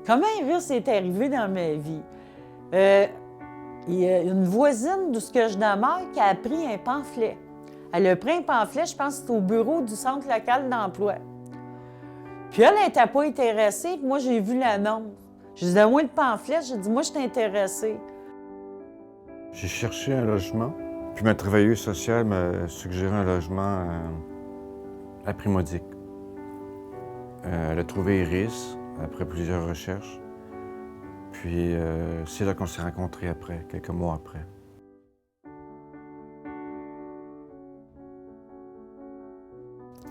Comment Iris est arrivé dans ma vie? Il y a une voisine d'où je demeure qui a pris un pamphlet. Elle a pris un pamphlet, je pense que c'était au bureau du centre local d'emploi. Puis elle n'était pas intéressée, puis moi j'ai vu l'annonce. J'ai dit, donne-moi le pamphlet, j'ai dit, moi je suis intéressée. J'ai cherché un logement, puis ma travailleuse sociale m'a suggéré un logement à Prix-Maudic. Elle a trouvé Iris après plusieurs recherches. Puis c'est là qu'on s'est rencontrés après, quelques mois après.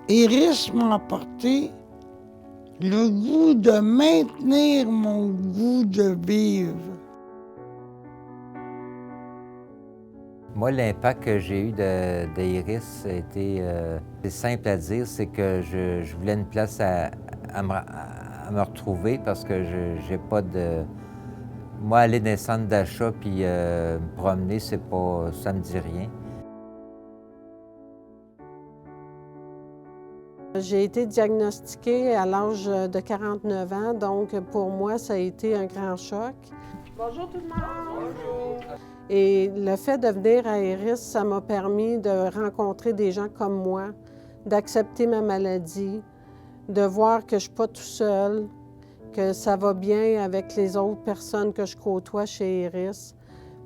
Iris m'a apporté le goût de maintenir mon goût de vivre. Moi, l'impact que j'ai eu d'Iris a été c'est simple à dire, c'est que je voulais une place à me retrouver parce que j'ai pas de... Moi, aller dans les centres d'achat puis me promener, c'est pas... ça me dit rien. J'ai été diagnostiquée à l'âge de 49 ans, donc pour moi, ça a été un grand choc. Bonjour tout le monde! Bonjour! Et le fait de venir à Iris, ça m'a permis de rencontrer des gens comme moi, d'accepter ma maladie, de voir que je ne suis pas tout seul, que ça va bien avec les autres personnes que je côtoie chez Iris.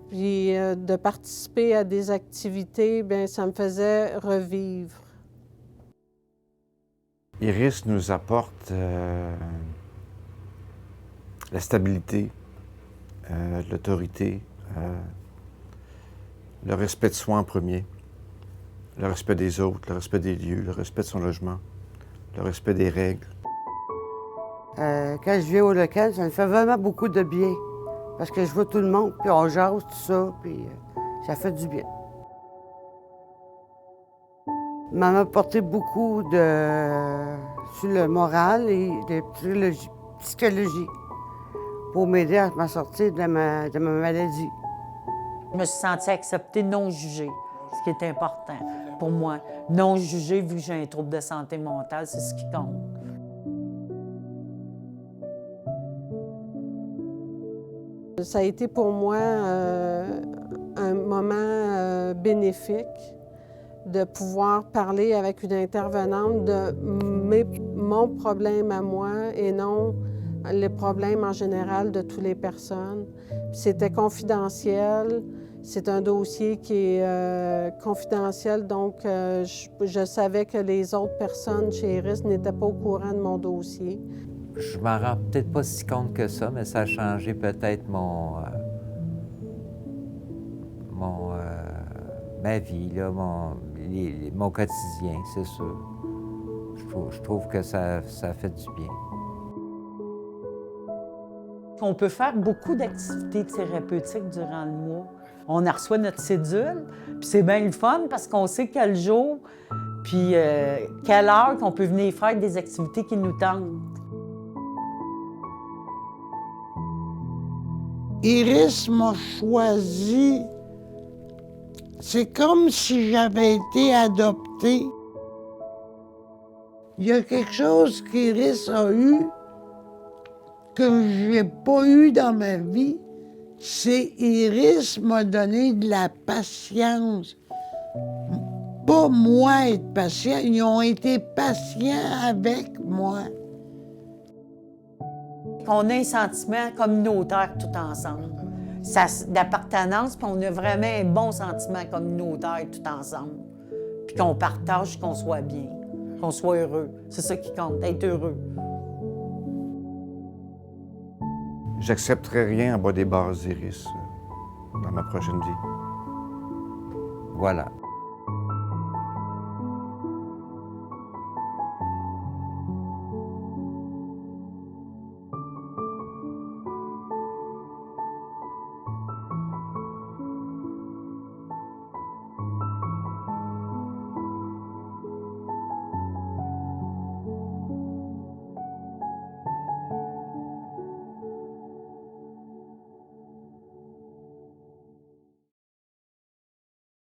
Puis de participer à des activités, bien, ça me faisait revivre. Iris nous apporte la stabilité, l'autorité, le respect de soi en premier, le respect des autres, le respect des lieux, le respect de son logement, le respect des règles. Quand je viens au local, ça me fait vraiment beaucoup de bien. Parce que je vois tout le monde, puis on jase, tout ça, puis ça fait du bien. M'a apporté beaucoup sur le moral et de psychologie pour m'aider à m'en sortir de ma maladie. Je me suis sentie acceptée, non jugée, ce qui est important pour moi. Non jugée, vu que j'ai un trouble de santé mentale, c'est ce qui compte. Ça a été pour moi un moment bénéfique de pouvoir parler avec une intervenante de mon problème à moi et non les problèmes en général de toutes les personnes. C'était confidentiel. C'est un dossier qui est confidentiel, donc je savais que les autres personnes chez Iris n'étaient pas au courant de mon dossier. Je m'en rends peut-être pas si compte que ça, mais ça a changé peut-être ma vie, là, mon quotidien, c'est sûr. Je trouve que ça fait du bien. On peut faire beaucoup d'activités thérapeutiques durant le mois. On en reçoit notre cédule, puis c'est bien le fun parce qu'on sait quel jour, puis quelle heure qu'on peut venir faire des activités qui nous tentent. Iris m'a choisi. C'est comme si j'avais été adoptée. Il y a quelque chose qu'Iris a eu que je n'ai pas eu dans ma vie. C'est Iris m'a donné de la patience. Pas moi être patient, ils ont été patients avec moi. On a un sentiment communautaire tout ensemble. D'appartenance, puis on a vraiment un bon sentiment communautaire tout ensemble. Puis qu'on partage, qu'on soit bien, qu'on soit heureux. C'est ça qui compte, être heureux. J'accepterai rien en bas des bases d'Iris dans ma prochaine vie. Voilà.